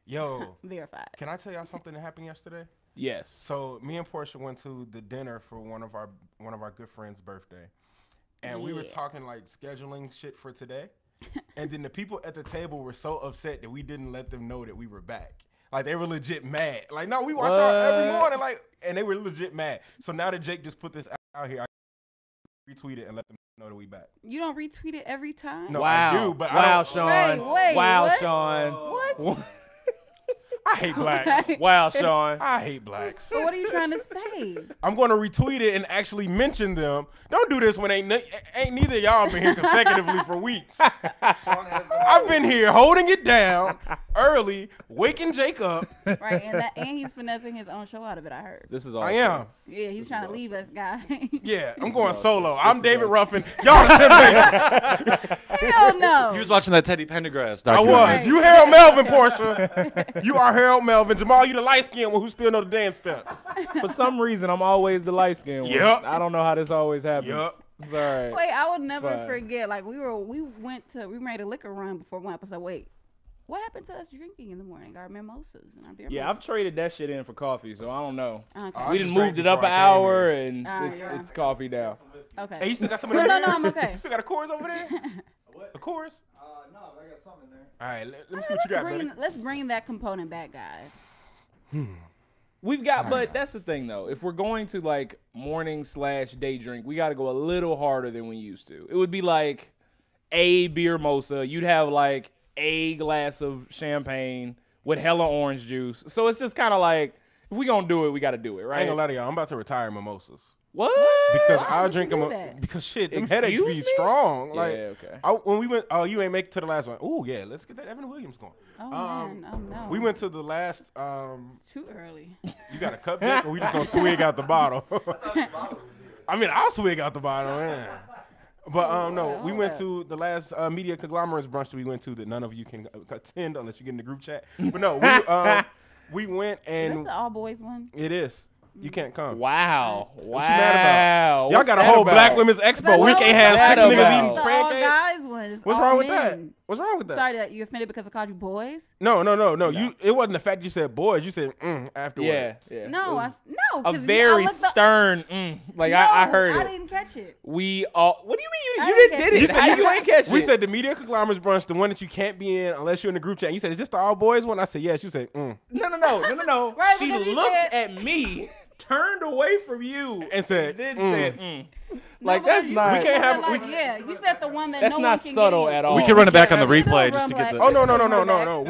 Yo, Verified. can I tell y'all something that happened yesterday? Yes. So me and Portia went to the dinner for one of our good friends' birthday, and we were talking like scheduling shit for today, and then the people at the table were so upset that we didn't let them know that we were back. Like they were legit mad. Like no, we watch y'all every morning. Like, and they were legit mad. So now that Jake just put this out here, I retweet it and let them know that we back. You don't retweet it every time? No, Wow. I do, but wow, I don't. Sean. Wait, wow, what? Sean. What? I hate blacks. Wow, Sean. I hate blacks. So what are you trying to say? I'm going to retweet it and actually mention them. Don't do this when ain't neither of y'all been here consecutively for weeks. I've been here holding it down early, waking Jake up. Right, and he's finessing his own show out of it, I heard. This is all. I am. Yeah, he's trying to leave us, guys. Yeah, I'm going solo. I'm David Ruffin. Y'all the Temptations. Hell no. He was watching that Teddy Pendergrass I documentary. was. You Harold Melvin, Portia. You are Harold Melvin. Jamal, you the light-skinned one who still know the damn steps. For some reason, I'm always the light skinned one. Yep. I don't know how this always happens. Yep. It's all right. Wait, I will never fine. forget. Like we made a liquor run before one episode. Wait, what happened to us drinking in the morning? Our mimosas and our beer. Yeah, I've traded that shit in for coffee, so I don't know. Okay. I We just done drank moved it before up an I came hour, here. and Yeah. it's coffee now. Okay. Hey, you still got some of No, that? no, I'm okay. You still got a chorus over there? What? A chorus? No, I got something there. All right, let me see what you got, buddy. Let's bring that component back, guys. We've got, but that's the thing though. If we're going to like morning/day drink, we got to go a little harder than we used to. It would be like a beer mosa. You'd have like a glass of champagne with hella orange juice. So it's just kind of like, if we gonna do it, we got to do it, I right? ain't gonna lie to y'all. I'm about to retire mimosas. What? Because Why I'll would drink you do them that? because shit, them Excuse headaches be me? strong. Yeah, Like, okay. when we went, you ain't make it to the last one. Oh yeah, let's get that Evan Williams going. Oh man, oh no. We went to the last. It's too early. You got a cup, Jake, or we just gonna swig out the bottle? I mean, I'll swig out the bottle, man. But no, we went to the last media conglomerates brunch that we went to that none of you can attend unless you get in the group chat. But no, we went Is and this the all boys one? it is. You can't come. Wow. Wow. What you mad about? Y'all What's got a that whole about? Black Women's Expo. We That's can't have what six I'm niggas about. eating It's the all pancakes. guys one. It's What's all wrong with that? men. What's wrong with that? Sorry that you offended because I called you boys. No. It wasn't the fact you said boys. You said afterwards. Yeah. No, It was no. a 'cause very I looked up- stern. Like No, I heard I it. didn't catch it. We all. What do you mean I you didn't didn't catch did it. it? How you ain't catch We it? said the media conglomerates brunch, the one that you can't be in unless you're in the group chat. You said, is this the all boys one? I said, yes. You said, No. Right, She because he looked said- at me, turned away from you, And said, then mm. said, Like No, because that's you not. said We can't that, have- Like, we- yeah, you said the one that That's no not one can subtle get in. at all. We can run it back on the can't have replay it. just to get the. Oh, no. Run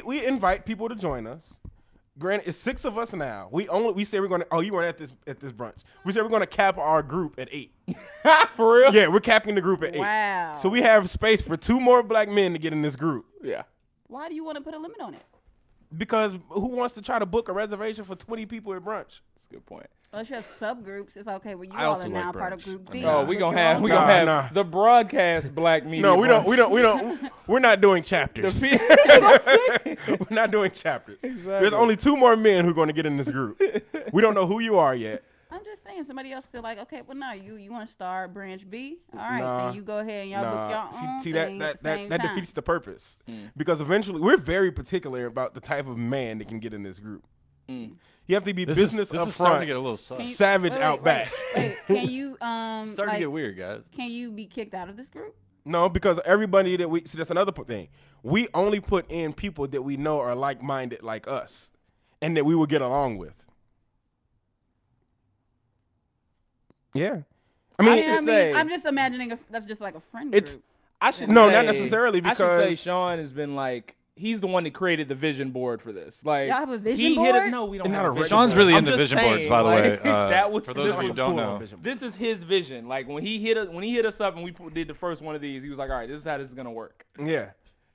We invite people to join us. Granted, it's 6 of us now. We say we're gonna. Oh, you weren't at this brunch. We said we're gonna cap our group at 8. For real? Yeah, we're capping the group at 8. Wow. So we have space for 2 more black men to get in this group. Yeah. Why do you want to put a limit on it? Because who wants to try to book a reservation for 20 people at brunch? That's a good point. Unless you have subgroups, it's okay. Well, you I all also are like now part of brunch. group B. Oh, we with gonna your have own we Nah, gonna have nah. the broadcast black media. No, we don't. brunch. We're not doing chapters. The We're not doing chapters. Exactly. There's only 2 more men who are going to get in this group. We don't know who you are yet. I'm just saying, somebody else feel like, okay, well, no, you want to start branch B? All right, Nah. then you go ahead and y'all book your own See thing that at the same that time. defeats the purpose. Because eventually, we're very particular about the type of man that can get in this group. You have to be This business is up starting to front, get a little sus. savage Wait, out back. Wait, can you It's starting like, to get weird, guys. can you be kicked out of this group? No, because everybody that we see, that's another thing. We only put in people that we know are like-minded like us, and that we will get along with. Yeah, I mean, say- I'm just imagining that's just like a friend It's- group. I should No, say, not necessarily, I should say because- Sean has been like he's the one that created the vision board for this. Like Y'all have a vision he hit board? it. No, we don't. And have not a a vision regular Sean's board. really I'm into just vision saying, boards, by the way. like, that was for those of you who don't full-on know. vision board. This is his vision. Like when he hit us up and we did the first one of these, he was like, "All right, this is how this is gonna work." Yeah,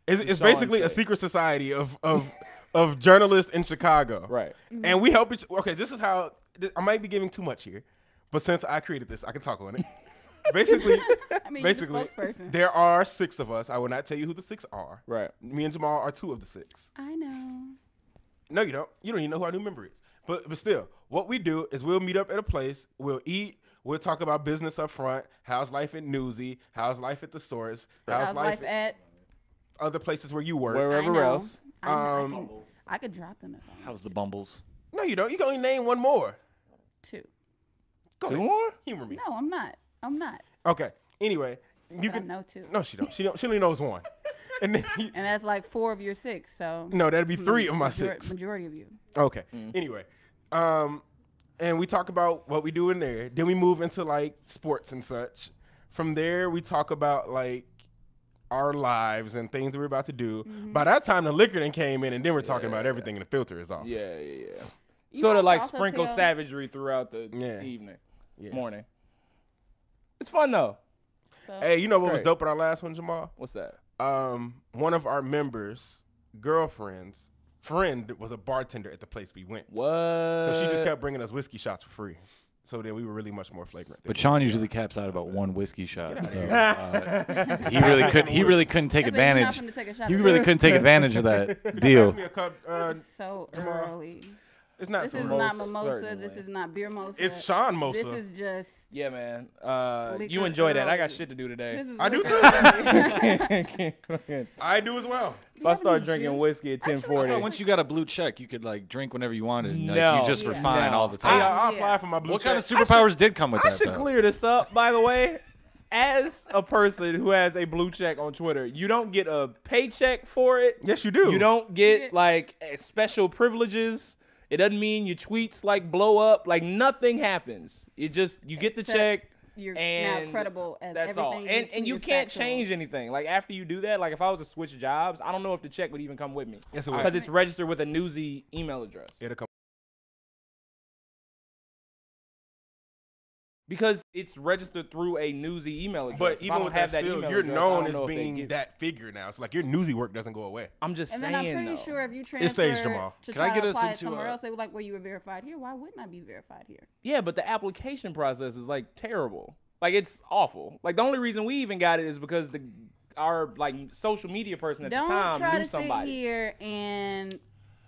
it's Sean's basically a thing. secret society of journalists in Chicago. Right. And we help each. Okay, this is how I might be giving too much here, but since I created this, I can talk on it. Basically, I mean, you're the basically, spokesperson. there are 6 of us. I will not tell you who the 6 are. Right. Me and Jamal are 2 of the 6. I know. No, you don't. You don't even know who our new member is. But still, what we do is we'll meet up at a place. We'll eat. We'll talk about business up front. How's life at Newsy? How's life at the Source? How's How's life at? other places where you work? I Wherever know. else. I could drop them if I How's the wanted Bumbles? No, you don't. You can only name one more. to. Go Two ahead. more? Humor me. No, I'm not. I'm not. Okay. Anyway, you But I can. know two. No, she don't. She only knows one. And then And that's like 4 of your 6. So no, that'd be 3 of my 6. Majority of you. Okay. Anyway, and we talk about what we do in there. Then we move into like sports and such. From there, we talk about like our lives and things that we're about to do. By that time, the liquor then came in, and then we're talking about everything, and the filter is off. Yeah. You Sort have of to like also sprinkle tell- savagery throughout the Yeah. evening, Yeah. morning. It's fun though. So, Hey, you know what was great. dope in our last one, Jamal? What's that? One of our members' girlfriend's friend was a bartender at the place we went. What? So she just kept bringing us whiskey shots for free. So then we were really much more flagrant. But Shawn usually caps out about 1 whiskey shot, so here. he really couldn't. He really couldn't take I bet you're not advantage. finna take a shot He of really this. couldn't take advantage of that Pass deal. me a cup. So Jamal. early. It's not This so is much. not Most mimosa. certainly. This is not beer mosa. It's Sean Mosa. This is just. Yeah, man. Liquor You enjoy that. I got early. shit to do today. This is I do liquor too. early. I do as well. If I start drinking whiskey at Actually, 10:40, I thought once you got a blue check, you could like drink whenever you wanted. And, like, No. you just were Yeah. fine No. all the Hey, time. I'll Yeah. apply for my blue What kind of check. superpowers did come with I that? should though? clear this up, by the way. As a person who has a blue check on Twitter, you don't get a paycheck for it. Yes, you do. You don't get like special privileges. It doesn't mean your tweets like blow up. Like nothing happens. It just you get the Except check. You're And now credible as That's all. everything. And tweet you is can't factual. change anything. Like after you do that, like if I was to switch jobs, I don't know if the check would even come with me. Yes, it would. Because it's registered with a Newsy email address. It'll come. Because it's registered through a Newsy email address. But If I even don't with have that, still, email you're address, I known don't as know if they being give- that figure now. So like your newsy work doesn't go away. I'm just And saying then I'm pretty though. sure if you staged, transfer Jamal. to Can I try get to us apply it into somewhere a- else, they were like, "Well, you were verified here. Why wouldn't I be verified here?" Yeah, but the application process is like terrible. Like it's awful. Like the only reason we even got it is because our like social media person at Don't the time try knew to somebody. sit here and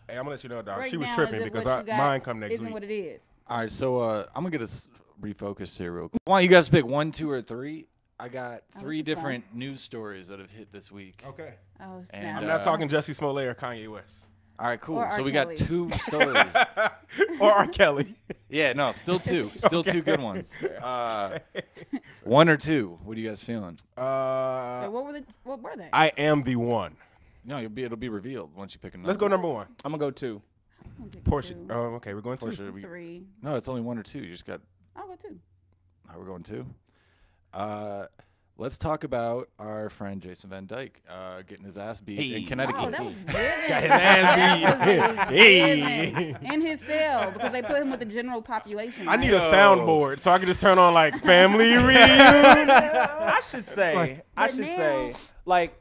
Hey, I'm gonna let you know, dog. break She was down tripping as if because what you got mine come next isn't week. what it is. All right, so I'm gonna get us refocused here real quick. Why don't you guys pick 1, 2, or 3? I got Oh, 3 this is fun. different news stories that have hit this week. Okay. Oh, And, snap. I'm not talking Jussie Smollett or Kanye West All right, cool. Or So R. we Kelly. got 2 stories. or R. Kelly. Yeah, no, still 2. Still 2 good ones. 1 or 2. What are you guys feeling? Wait, what were they? I am the one. No, it'll be revealed once you pick a number. Let's go number 1. I'm gonna go 2. I'm gonna pick Portia. 2. Oh, okay. We're going to. Portia, we- 3. No, it's only 1 or 2. You just got. I'll go 2. We're going 2. Let's talk about our friend Jason Van Dyke getting his ass beat in Hey. Connecticut. Oh, that was Got his given. ass That beat. was Hey. given. In his cell because they put him with the general population. I need right? a soundboard so I can just turn on like family reunion. I should say, But now- like,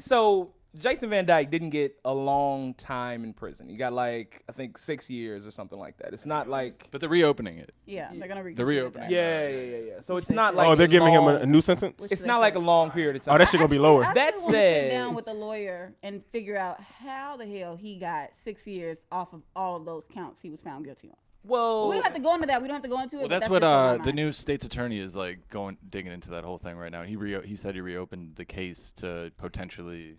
so Jason Van Dyke didn't get a long time in prison. He got like, I think 6 years or something like that. It's not like, But they're reopening it. Yeah, they're gonna The reopening. yeah. So it's they not should. like Oh, they're a giving him long- a new sentence? Which It's they not like a should. long period of time. Oh, that shit gonna be lower. I That actually wanna sit said- down with a lawyer and figure out how the hell he got 6 years off of all of those counts he was found guilty on. Well, We don't have to go into that. We don't have to go into it. Well, but that's what just on my the mind. new state's attorney is like digging into that whole thing right now. He said he reopened the case to potentially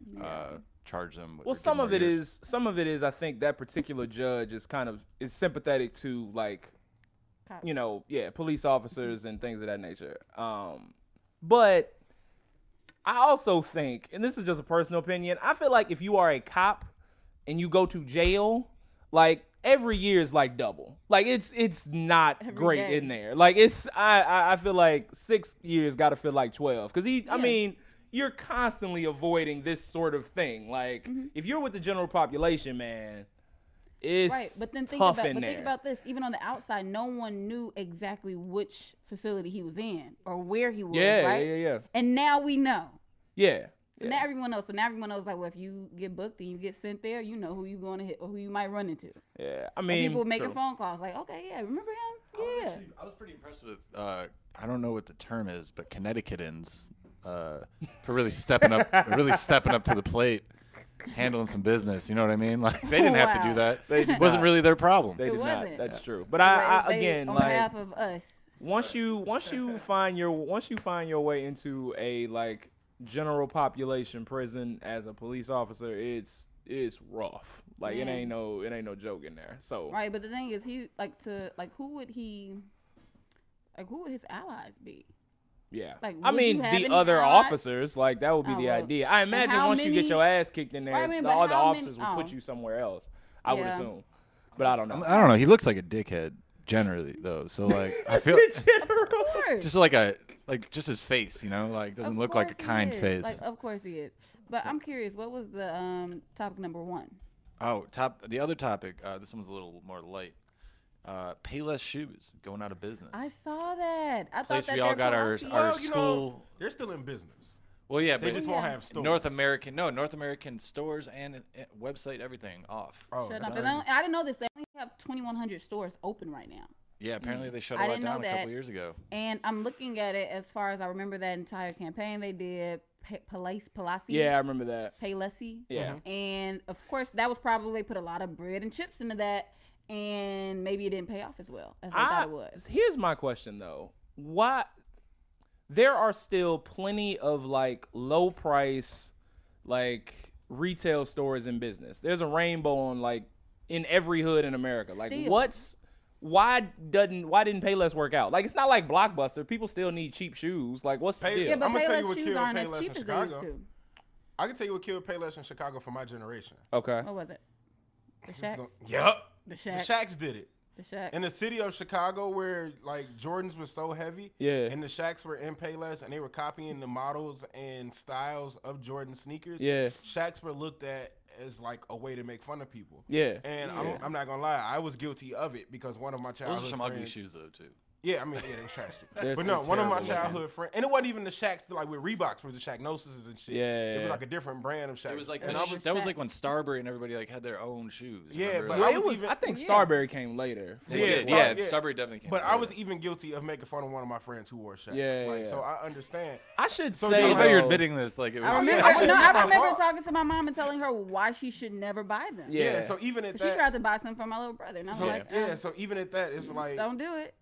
charge them. With Well, or give some more of it years. is I think that particular judge is sympathetic to like, Cops. you know, police officers and things of that nature. But I also think, and this is just a personal opinion, I feel like if you are a cop and you go to jail, like every year is like double. Like it's not Every great day. in there. Like I feel like 6 years got to feel like 12 because I Yeah. mean. You're constantly avoiding this sort of thing. Like, if you're with the general population, man, it's Right, but then tough in there. think about this. Even on the outside, no one knew exactly which facility he was in or where he was. right? yeah. And now we know. Yeah. So now everyone knows. So now everyone knows, like, well, if you get booked and you get sent there, you know who you're going to hit or who you might run into. Yeah. I And mean, people making true. phone calls, like, okay, yeah, remember him? Yeah. I was pretty impressed with. I don't know what the term is, but Connecticutans for really stepping up to the plate, handling some business. You know what I mean? Like they didn't have to do Wow. that. They did It wasn't not. really their problem. They It did not. wasn't. That's true. But I They- again, on like, behalf of us. once you find your way into a like general population prison as a police officer, it's it's rough. Like it ain't no joke in there. So right, but the thing is, who would his allies be? yeah, Like, I would mean you have the any other allies? officers, like that would be Oh, the well, idea. I imagine how once you get many- your ass kicked in there, Right, I mean, the but other how officers many- would put oh. you somewhere else. I would Yeah. assume, but I don't know. I don't know. He looks like a dickhead generally, though. So like, I feel Of course. just just his face, you know, like doesn't Of look like a course he kind is. face. Like, of course he is. But I'm curious, what was the topic number 1? Oh, the other topic. This one's a little more light. Payless shoes going out of business. I saw that. I Place thought that we all got our Well, school. they're still in business. Well, yeah, They but just won't have stores. North American stores and website, everything off. Oh, Shut that's up. And I didn't know this. They only have 2,100 stores open right now. Yeah, apparently they shut I all that didn't know down a couple that. years ago. And I'm looking at it as far as I remember that entire campaign they did. Payless. Yeah, I remember that. Payless. Yeah. And of course, that was probably they put a lot of bread and chips into that, and maybe it didn't pay off as well as they thought it was. Here's my question though: why? There are still plenty of like low price, like retail stores in business. There's a rainbow on like in every hood in America. Like Still. why didn't Payless work out? Like it's not like Blockbuster. People still need cheap shoes. Like what's the deal? Yeah, but I'ma tell you Payless what shoes killed aren't as Payless cheap in as they used Chicago. to. I can tell you what killed Payless in Chicago for my generation. Okay. What was it? The Shacks? Yep. The The Shacks? Shacks did it. The Shacks. In the city of Chicago, where like Jordans was so heavy, Yeah. and the Shacks were in Payless, and they were copying the models and styles of Jordan sneakers. Yeah. Shacks were looked at as like a way to make fun of people. Yeah. And Yeah. I'm not gonna lie, I was guilty of it because one of my childhood Those are some friends, ugly shoes though too. Yeah, I mean, yeah, they was trash too. They're But no, one of my terrible looking. childhood friends, and it wasn't even the Shacks like with Reeboks, were the Shacknoses and shit. Yeah. It was like a different brand of Shacks. It was like and that I was, was like when Starbury and everybody like had their own shoes. Yeah, remember? but Well, I it was was. even- I think Yeah. Starberry came later. yeah, Yeah, yeah, yeah. Starbury definitely came. But I was later. even guilty of making fun of one of my friends who wore Shacks. Yeah, Like, yeah. so I understand. I should So say. you I know, thought you were though- admitting this. Like it was. I remember, Yeah, I no, should've I been my remember fault. talking to my mom and telling her why she should never buy them. Yeah. Yeah. So even at 'Cause she that, tried to buy some for my little brother, and I was so, like, yeah. So even at that, it's like don't do it.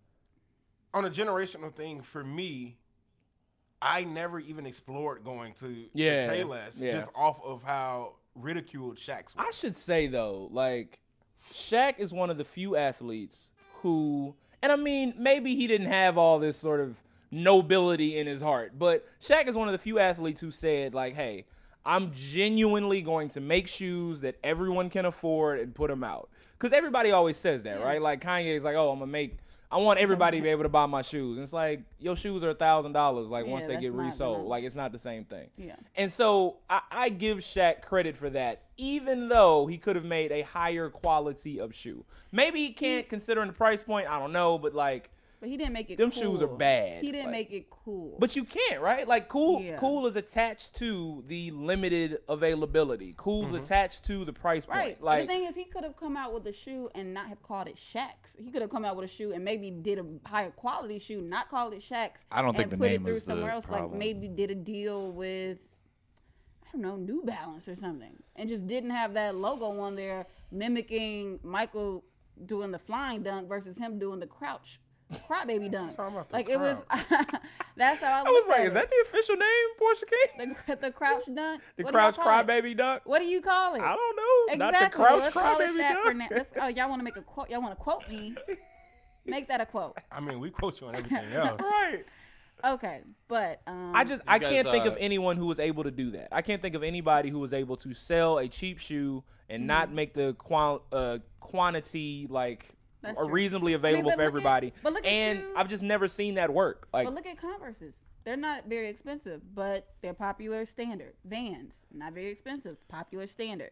on a generational thing for me. I never even explored going to Yeah, Payless yeah. just off of how ridiculed Shacks were. I should say though, like Shaq is one of the few athletes who, and I mean, maybe he didn't have all this sort of nobility in his heart, but Shaq is one of the few athletes who said, like, hey, I'm genuinely going to make shoes that everyone can afford and put them out. Because everybody always says that, right? Like Kanye's like, oh, I want everybody to be able to buy my shoes. And it's like, your shoes are $1,000, like, Yeah, once they that's get not resold. enough. Like, it's not the same thing. Yeah. And so I give Shaq credit for that, even though he could have made a higher quality of shoe. Maybe he can't, considering the price point, I don't know, but like, But he didn't make it Them cool. shoes are bad, He didn't like- make it cool. but you can't, right? Like cool Yeah. is attached to the limited availability. Cool's attached to the price point. right. But Like the thing is, he could have come out with a shoe and not have called it Shaq's. He could have come out with a shoe and maybe did a higher quality shoe, not called it Shaq's. I don't think and the put name it through was the somewhere else. problem. Like maybe did a deal with, I don't know, New Balance or something, and just didn't have that logo on there mimicking Michael doing the flying dunk versus him doing the crybaby dunk. Talking about the Like it was. crouch. That's how I I was looked like, at is it. that the official name, Portia King? The crouch dunk? The What do y'all Crouch call it? Crybaby Dunk? What do you call it? I don't know. Exactly. Not the Crouch Let's call it Crybaby that for Dunk. now. Oh, y'all want to make a quote? Y'all want to quote me? Make that a quote. I mean, we quote you on everything else. Right. Okay, but I guys, can't think of anyone who was able to do that. I can't think of anybody who was able to sell a cheap shoe and not make the quantity like That's true. reasonably available but for look at- everybody. but look at And shoes. I've just never seen that work. Like but look at Converses. They're not very expensive, but they're popular standard. Vans, not very expensive, popular standard.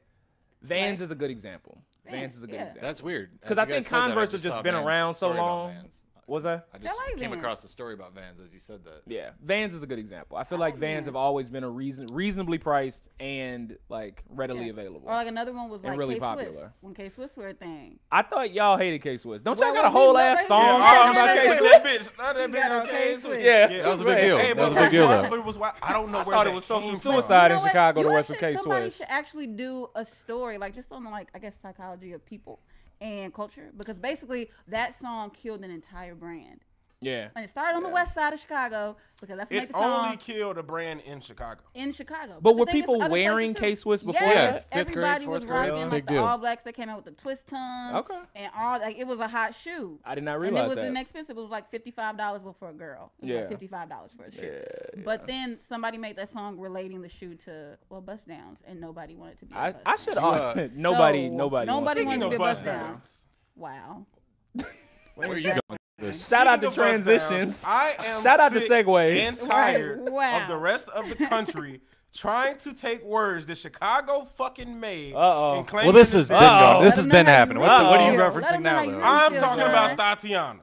Vans is a good example. Vans is a good yeah. example. That's weird. 'Cause As I you guys think said that, Converse I have just saw been Vans' around so story about long. Vans. Was that? I just like came Vans. across a story about Vans as you said that. Yeah, Vans is a good example. I feel I like like Vans Vans. have always been a reasonably priced and like readily Yeah. available. Or like another one was And like really K-Swiss. popular. When K-Swiss were a thing. I thought y'all hated K-Swiss. Don't y'all Well, got a well, whole we- ass well, song yeah, talking yeah, about yeah, K-Swiss? That bitch, not that She got bitch. on Okay, K-Swiss. Yeah, That was a big right. deal. Hey, That was a but big deal why- though. But it was why I don't know I where thought that it was social came from. suicide in You know what? Chicago to You wear know some what? Somebody K-Swiss. should actually do a story, like just on the, like, I guess, psychology of people and culture, because basically that song killed an entire brand. Yeah. And it started on the west side of Chicago because that's what made It the song only killed a brand in Chicago. in Chicago. But the were thing is, people other wearing places too. K-Swiss before Yes, that? 5th grade, everybody was 4th grade, rocking like big the deal. All Blacks that came out with the twist tongue. Okay. And all like it was a hot shoe. I did not And realize it was that. inexpensive. It was like $55 for a girl. It was Yeah. like $55 for a shoe. Yeah, But then somebody made that song relating the shoe to bust downs, and nobody wanted to be. I a bust should. down. Nobody. So, Nobody. nobody wants to wanted to be be a bust bust down. downs. Wow. Where are you going with this? Shout out to Speaking of bust transitions. downs, I am Shout out to sick segues. and tired Wow. of the rest of the country trying to take words that Chicago fucking made Uh-oh. and claim Well, this it has is been Uh-oh. going. This Let has them been know how you happening. really What are you feel. Let referencing them know now, how you Lou? really I'm feel, talking John. about Tatiana.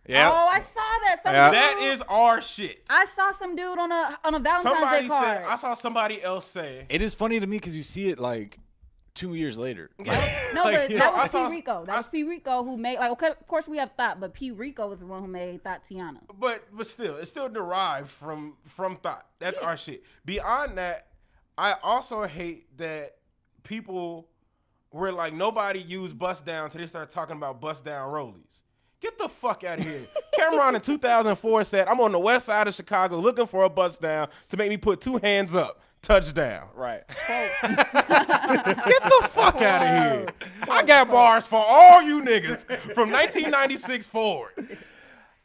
Yeah. Oh, I saw that. Some Yeah. dude- That is our shit. I saw some dude on a Valentine's Somebody Day card. said, I saw somebody else say. It is funny to me because you see it like 2 years later. No, Like, but I that was saw- P. Rico. That was P. Rico who made, like, okay, of course we have Thought, but P. Rico was the one who made Tatiana. But still, it's still derived from thought. That's our shit. Beyond that, I also hate that people were like, nobody used bust down till they start talking about bust down rollies. Get the fuck out of here. Cameron in 2004 said, I'm on the west side of Chicago looking for a bust down to make me put 2 hands up. Touchdown. Right. Get the fuck out of here. I got bars for all you niggas from 1996 forward.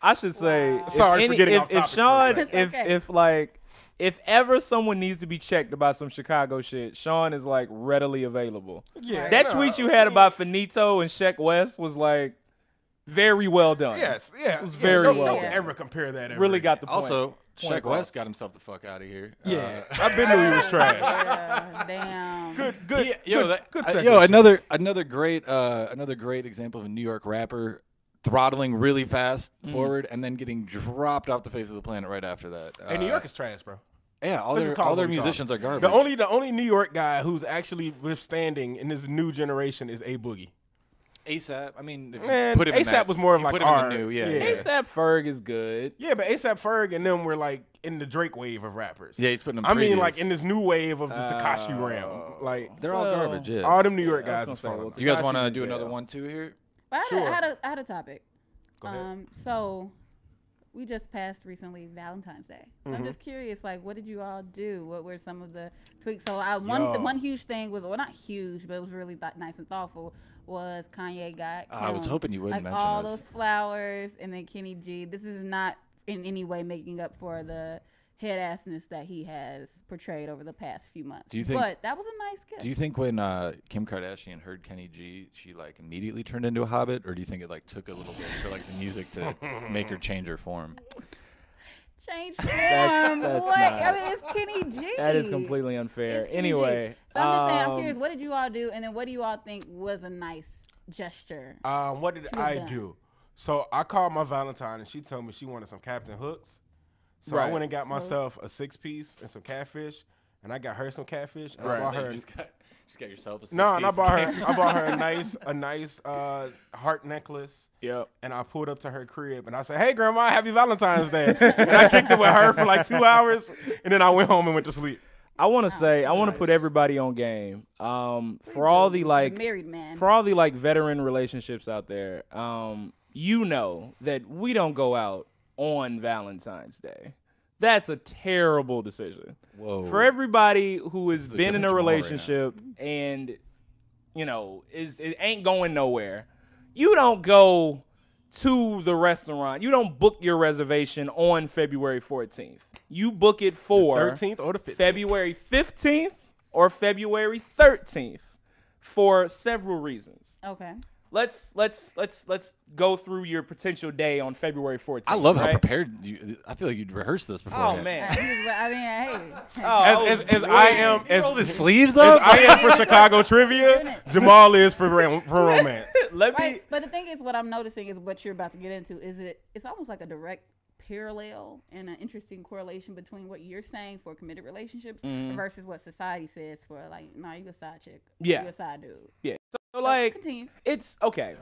I should say. Wow. Sorry for getting off if topic for a Shawn, second. It's okay. if ever someone needs to be checked about some Chicago shit, Shawn is like readily available. Yeah, That no, tweet you had about Finito and Sheck West was like very well done. Yes, yeah. It was very don't, well don't done. ever compare that ever Really again. got the point. Also, Point Sheck across. West got himself the fuck out of here. Yeah, I've been knew he was trash. Yeah, damn. Good, good Yo, segue. another great example of a New York rapper throttling really fast forward and then getting dropped off the face of the planet right after that. Hey, New York is trash, bro. Yeah, all Let's their just call it all their what we call musicians it. are garbage. The only New York guy who's actually withstanding in this new generation is A Boogie. ASAP. I mean, if Man, you put him in A$AP that, was more of you like put him in our- the new, yeah. yeah. ASAP Ferg is good. Yeah, but A$AP Ferg and them were like in the Drake wave of rappers. Yeah, he's putting them. I mean, previous. like in this new wave of the Tekashi realm. Like they're all Well, garbage. Yeah. all them New York Yeah, I guys was is gonna say, falling. well, You guys Tekashi's want to in do another jail. one too here? But Sure. I had a topic. Go ahead. So we just passed recently Valentine's Day. So I'm just curious, like, what did you all do? What were some of the tweaks? So Yo. one huge thing was, well, not huge, but it was really nice and thoughtful, was Kanye got I was Kim, hoping you wouldn't like, mention all this. those flowers, and then Kenny G. This is not in any way making up for the head assness that he has portrayed over the past few months. Do you think- But that was a nice gift. Do you think when Kim Kardashian heard Kenny G, she like immediately turned into a hobbit, or do you think it like took a little bit for like the music to make her change her form? Change form. that's What? not- I mean, it's Kenny G. That is completely unfair. It's Kenny Anyway, G. So I'm just saying, I'm curious, what did you all do? And then what do you all think was a nice gesture? What did Should've I done. do? So I called my Valentine and she told me she wanted some Captain Hooks. So I Right. went and got So- myself a 6-piece and some catfish, and I got her some catfish. And Right. I bought So her. you just got yourself a No, and I six-piece bought cake. her. I bought her a nice heart necklace. yep. And I pulled up to her crib and I said, "Hey, Grandma, happy Valentine's Day." And I kicked it with her for like 2 hours, and then I went home and went to sleep. I want to say, I want to put nice. everybody on game. Please For all do. the like, married man. for all the like veteran relationships out there, you know that we don't go out on Valentine's Day. That's a terrible decision. Whoa. For everybody who has is a been in a different Jamal right now. relationship and you know it ain't going nowhere, you don't go to the restaurant. You don't book your reservation on February 14th. You book it for 13th or the 15th. February 15th or February 13th for several reasons. Okay. Let's go through your potential day on February 14th. I love how right? prepared you. I feel like you'd rehearse this before. Oh man. I mean, hey. Oh, As I am, as Roll his sleeves as up. I am for Chicago trivia, Jamal is for romance. Let me. Right. But the thing is, what I'm noticing is what you're about to get into is it's almost like a direct parallel and an interesting correlation between what you're saying for committed relationships versus what society says for like, nah, you a side chick. Yeah. You a side dude. Yeah. So like, Continue. it's okay.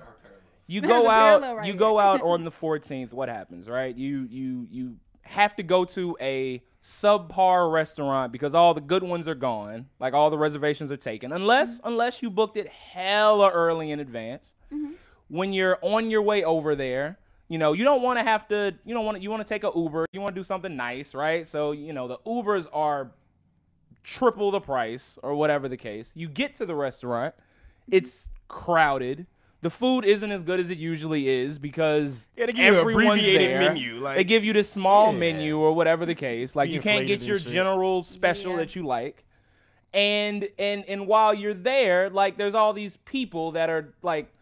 You There's go a out. parallel right You here. go out on the 14th. What happens, right? You have to go to a subpar restaurant because all the good ones are gone. Like all the reservations are taken, unless you booked it hella early in advance. When you're on your way over there, You know, you don't want to have to, you want to take a Uber. You want to do something nice, right? So, you know, the Ubers are triple the price or whatever the case. You get to the restaurant. It's crowded. The food isn't as good as it usually is because they give you an everyone's abbreviated there. menu. Like, they give you this small menu or whatever the case. Like, Be you can't get inflated your and shit. general special that you like. And while you're there, like, there's all these people that are, like,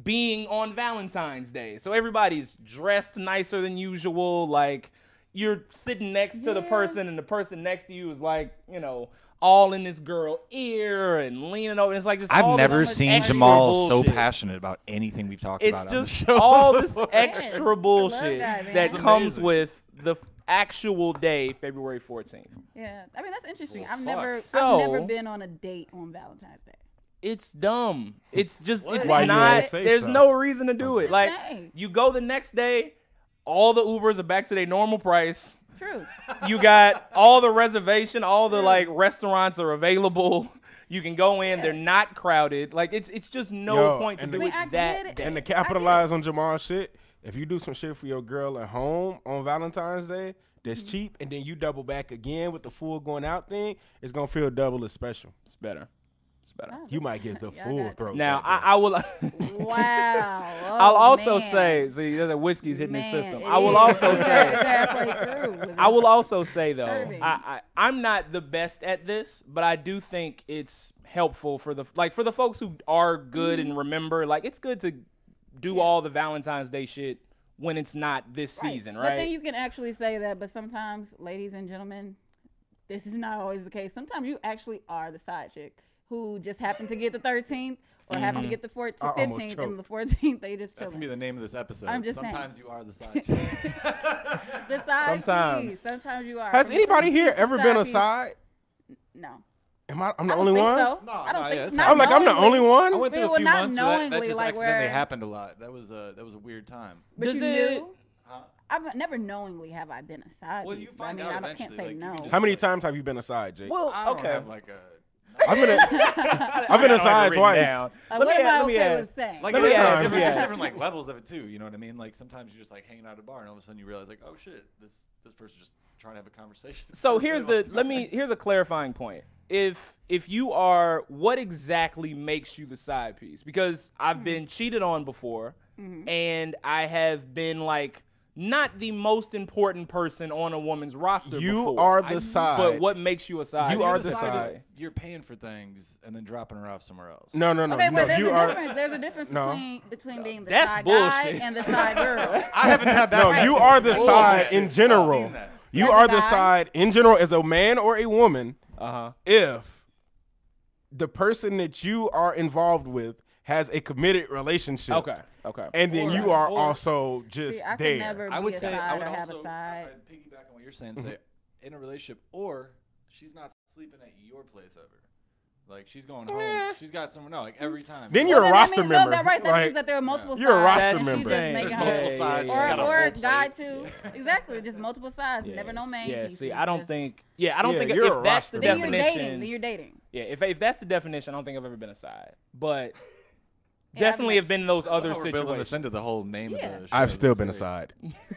being on Valentine's Day. So everybody's dressed nicer than usual. Like, you're sitting next to the person, and the person next to you is, like, you know, all in this girl ear and leaning over. It's like just I've all never this seen extra Jamal bullshit. so passionate about anything we've talked It's about on the just show. all this extra bullshit that, man. that It's comes amazing. with the actual day, February 14th. Yeah, I mean that's interesting. Well, I've So- never been on a date on Valentine's Day. It's dumb. It's just, it's Why you not, ain't say there's so? no reason to do it. Like, Insane. you go the next day, all the Ubers are back to their normal price. True. You got all the reservation, all the, like, restaurants are available. You can go in, they're not crowded. Like, it's just no Yo, point to and do the- it I get that it. day. And to capitalize on Jamal's shit, if you do some shit for your girl at home on Valentine's Day that's cheap, and then you double back again with the full going out thing, it's gonna feel double as special. It's better. It's better. You might get the Y'all full got throat. Now, that day. I will... Wow. I'll also man. say, see, there's a whiskey's hitting his Man, system. it I will is. also He's say, halfway through with I will this. also say though, Serving. I'm not the best at this, but I do think it's helpful for the folks who are good and remember. Like, it's good to do all the Valentine's Day shit when it's not this season, right? But then you can actually say that. But sometimes, ladies and gentlemen, this is not always the case. Sometimes you actually are the side chick who just happened to get the 13th or happened to get the 14th, I almost 15th, choked. and the 14th they just That's chilling. gonna be the name of this episode. I'm just saying. Sometimes you are the side chick. The side Sometimes. piece. Sometimes you are. Has anybody here Piece, ever been a piece. side? No. I'm the I don't only think one. So. No, I don't no, think yeah, so. it's Not I'm like, I'm the knowingly. only one. I went through Well, a few not months where that knowingly, just like, accidentally where- happened a lot. That was a weird time. But Does you it- knew. Huh? I've never knowingly have I been a side Well, piece. you but I find mean, out I can't eventually, say like, you no. can just- How many times have you been a side, Jake? Well, I don't okay. have like a. I've been I've been aside twice. Like, what am I okay with saying? Like Let me there's ask, different, let me there's ask. different like levels of it too. You know what I mean? Like sometimes you're just like hanging out at a bar, and all of a sudden you realize like, oh shit, this person's just trying to have a conversation. So for a here's really the long time. here's a clarifying point. If you are, what exactly makes you the side piece? Because I've been cheated on before, and I have been like not the most important person on a woman's roster. You before. are the side. But what makes you a side? You piece? are You're the side. You're paying for things and then dropping her off somewhere else. No. Okay, no, but there's you a are. difference. There's a difference No. between being the That's side bullshit. guy and the side girl. I haven't had that. No, you are the Oh, side man. in I've general. seen that. You As a are the guy? side in general as a man or a woman Uh-huh. if the person that you are involved with has a committed relationship. Okay. And then you are also just See, I there. could never I be would a say side I would or have also a side. I'd piggyback on what you're saying. Say in a relationship, or she's not sleeping at your place ever. Like she's going home. She's got someone. No, like every time. Then Well, you're a then roster that means, member. No, that Like, means that there are multiple you're a sides. roster and she's member. just There's making multiple her, sides. She's got a or full guy plate. too. Exactly, just multiple sides. Never no main Yeah, pieces. see, I don't just- think. Yeah, I don't Yeah, think you're if a that's the roster Then you're definition. dating. Then you're dating. Yeah, if that's the definition, I don't think I've ever been a side. But Yeah, definitely have been in those other We're building this situations. into the whole name Yeah. of the show. I've This still is been great. aside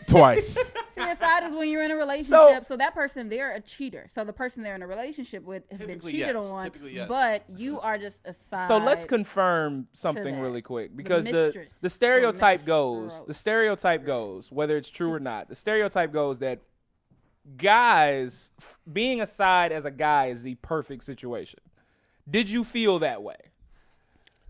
twice. See, a side is when you're in a relationship. So that person, they're a cheater. So the person they're in a relationship with has been Typically, cheated yes. on. Typically, yes. But you are just a side. So let's confirm something that. really quick because mistress the or stereotype mistress. goes, whether it's true or not, the stereotype goes that guys being a side as a guy is the perfect situation. Did you feel that way?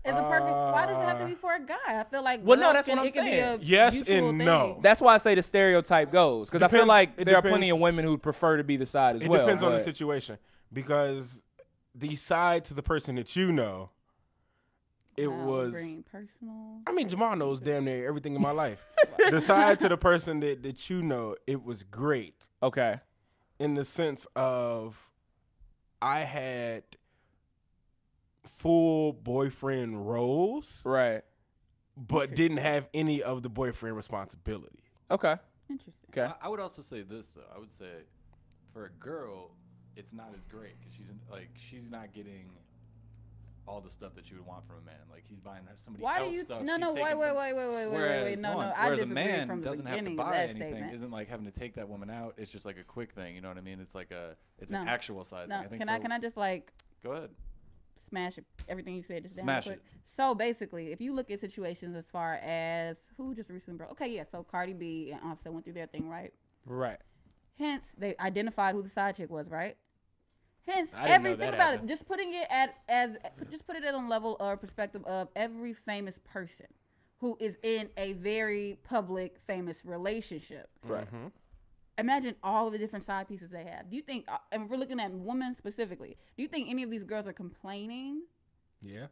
It's a perfect. Why does it have to be for a guy? I feel like Well, no, girls that's what can, I'm it could be saying. a Yes mutual and thing. no. That's why I say the stereotype goes because I feel Depends- like it there are depends- plenty of women who prefer to be the side as It well. depends on the but- situation because the side to the person that you know, it Wow, was. being personal. I mean, Jamal knows damn near everything in my life. The side to the person that you know, it was great Okay. in the sense of I had full boyfriend roles, Right. but didn't have any of the boyfriend responsibility. Okay. Interesting. Okay. I would also say this though. I would say for a girl, it's not as great because she's not getting all the stuff that you would want from a man. Like he's buying somebody Why do else you? stuff. No, she's no, taking wait. Whereas, No, hold on. I Whereas a disagree man from the doesn't have to beginning of buy that anything. statement. Isn't like having to take that woman out. It's just like a quick thing. You know what I mean? It's like it's No. an actual side No, thing. can I just like Go ahead. smash everything you said just down Smash real quick? it. So basically, if you look at situations as far as who just recently broke, okay, yeah, so Cardi B and Offset went through their thing, right? Right. Hence, they identified who the side chick was, right? Hence, I didn't know everything that about happened. it. Just putting it just put it at on level or perspective of every famous person who is in a very public, famous relationship. Right. Imagine all of the different side pieces they have. Do you think, and we're looking at women specifically, do you think any of these girls are complaining Yeah.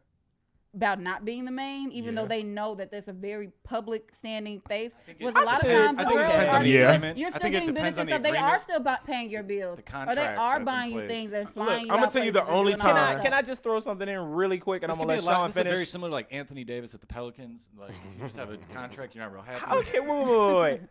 about not being the main, even though Yeah. they know that there's a very public standing face? think it- Was a lot of I times I the think it girls depends are on the still, agreement. you're I still think it getting depends on benefits, the so they are agreement. still paying your bills, The or they contract are that's in buying you place. things and Look, flying you I'ma out tell you the places and only doing all that time- stuff. Can I just throw something in really quick and This I'm could gonna be let a lot. Shawn This is finish? very similar to like Anthony Davis at the Pelicans. Like if you just have a contract, you're not real happy. Okay, wait.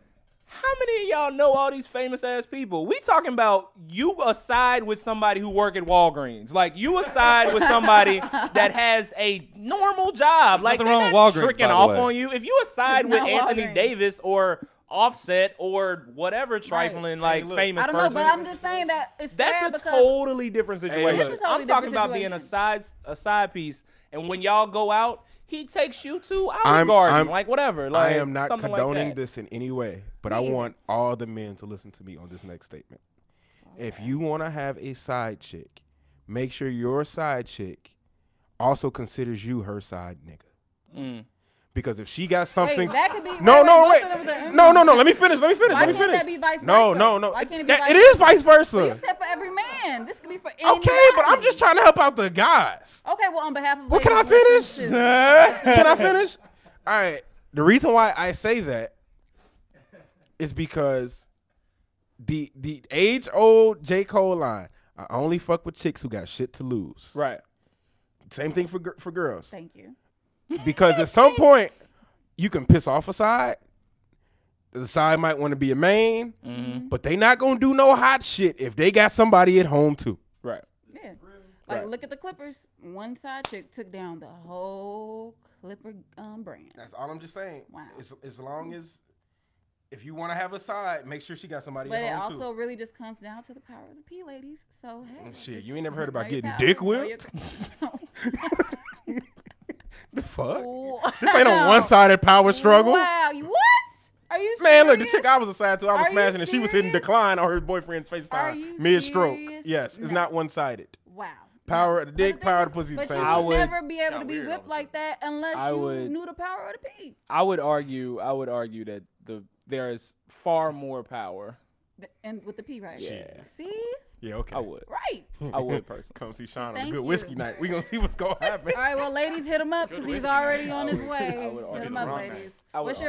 How many of y'all know all these famous ass people? We talking about you aside with somebody who work at Walgreens. Like you aside with somebody that has a normal job. There's Like nothing they're wrong not with Walgreens, tricking by the off way. on you. If you aside It's with not Anthony Walgreens. Davis or Offset or whatever trifling like look, famous I don't know, person, but I'm just saying that it's that's sad a because totally different situation. look. It's a totally I'm talking different about being situation. a side piece, and when y'all go out, he takes you to Olive I'm- Garden, I'm- like whatever. Like, I am not something condoning like that. this in any way, but Me I either. want all the men to listen to me on this next statement. If you want to have a side chick, make sure your side chick also considers you her side nigga. Mm. Because if she got something, Wait, that could be no, both wait, of them are- no. Let me finish. Why Let me can't finish. that be vice No, versa? no. Why can't it be That- vice it is versa? vice versa. Well, you said for every man. This could be for anybody. Okay, but I'm just trying to help out the guys. Okay, well, on behalf of Well, can I ladies finish? listening to- Can I finish? All right. The reason why I say that is because the age old J. Cole line. I only fuck with chicks who got shit to lose. Right. Same thing for girls. Thank you. Because at some point you can piss off a side. The side might want to be a main, but they not gonna do no hot shit if they got somebody at home too. Right. Yeah. Like, Right. look at the Clippers. One side chick took down the whole Clipper brand. That's all I'm just saying. Wow. As long as if you want to have a side, make sure she got somebody But it at home also really just comes down to the power of the P ladies. So, hey. Shit, just you ain't never heard about know your getting power, dick know your- whipped? The fuck? Ooh. This ain't a one-sided power struggle. Wow. What? Are you Man, look, the serious? chick I was aside to, I was Are you smashing, and she was hitting serious? decline on her boyfriend's Are FaceTime you mid-stroke. serious? Yes, it's No. not one-sided. Wow. Power of the But dick, thing power of is- the pussy, the But same you I thing. would would- never be able Got to be weird all whipped of a like that unless I you would- knew the power of the P. I would argue that there is far more power. And with the P, right? Yeah. See? Yeah, okay. I would. Right. I would personally. Come see Sean on a Thank good you. whiskey night. We gonna see what's gonna happen. All right, well, ladies, hit him up because he's whiskey already night. on his way. I would Hit argue him the up, wrong ladies. night. I would What's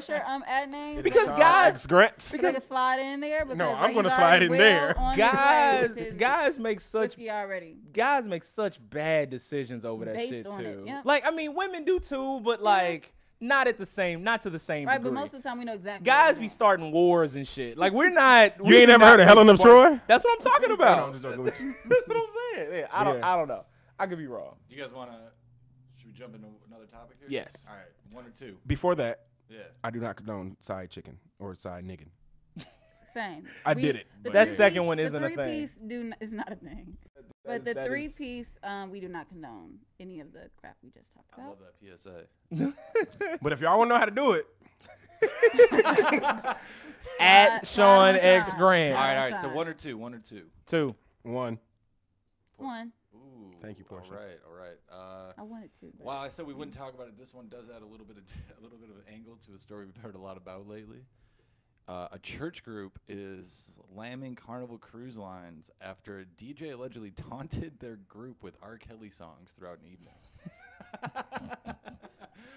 your ad name? Because Sean guys- X Grant. So they can slide in there. Because No, I'm he's gonna already slide in well there. on his way with his Guys make such whiskey already. guys make such bad decisions over that Based shit on it, too. yeah. Like I mean, women do too, but like not to the same Right, degree. but most of the time we know exactly. Guys what be we want. starting wars and shit. Like we're not. You ain't never heard of Helen of Troy? That's what I'm talking No, about. I'm just joking with you. That's what I'm saying. Yeah, I Yeah. don't know. I could be wrong. You guys want to? Should we jump into another topic here? Yes. All right, one or two. Before that, Yeah. I do not condone side chicken or side niggin. Same. I did it, the but That yeah. second one the isn't a thing. three-piece is not a thing. But the That is- three-piece, we do not condone any of the crap we just talked I about. love that PSA. But if y'all want to know how to do it, At Sean X Sean. Grant. All right. So Fine. one or two. One or two. 2. one. One. Ooh. Thank you, Portia. All right. All right. I wanted to. But Well, I said we wouldn't talk about it. This one does add a little bit of an angle to a story we've heard a lot about lately. A church group is lambing Carnival Cruise Lines after a DJ allegedly taunted their group with R. Kelly songs throughout an evening.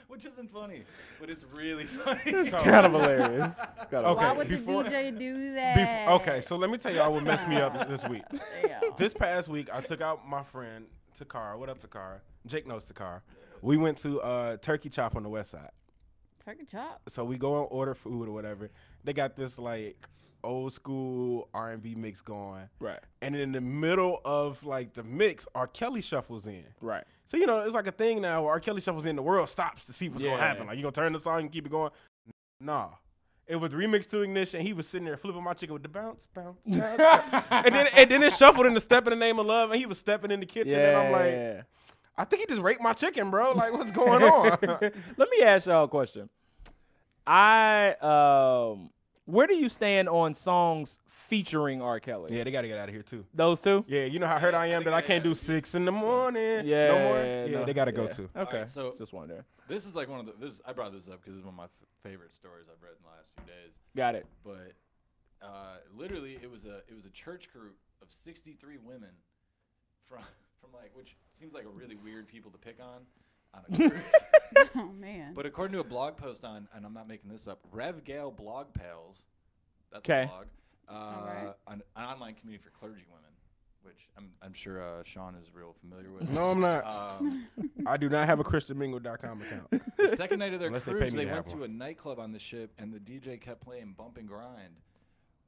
Which isn't funny, but it's really funny. It's kind of hilarious. It's kind of Okay, why would before- the DJ do that? Okay, so let me tell y'all what messed me up this week. Damn. This past week, I took out my friend Takara. What up, Takara? Jake knows Takara. We went to Turkey Chop on the west side. Turkey chop. So we go and order food or whatever. They got this like old school R&B mix going. Right. And in the middle of like the mix, R. Kelly shuffles in. Right. So, you know, it's like a thing now where R. Kelly shuffles in, the world stops to see what's going to happen. Like, you going to turn the song and keep it going? Nah. It was remixed to Ignition. He was sitting there flipping my chicken with the bounce, bounce, bounce. and then it shuffled into Step in the Name of Love, and he was stepping in the kitchen. And I'm like, I think he just raped my chicken, bro. Like, what's going on? Let me ask y'all a question. Where do you stand on songs featuring R. Kelly? Yeah, they got to get out of here, too. Those two? Yeah, you know how hurt I am that I can't do 6 in the morning. Yeah. No more? Yeah, they got to go, too. Okay. Right, so just wondering. this is like one of the. I brought this up because it's one of my favorite stories I've read in the last few days. Got it. But literally, it was a church group of 63 women from like, which seems like a really weird people to pick on a group. Oh man. But according to a blog post on, and I'm not making this up, Rev Gale Blog Pals, that's 'Kay. a blog, Alright. an online community for clergy women, which I'm sure Shawn is real familiar with. No, I'm not. I do not have a ChristianMingle.com account. The second night of their Unless they pay cruise, me they to went have to a nightclub on the ship, and the DJ kept playing Bump and Grind.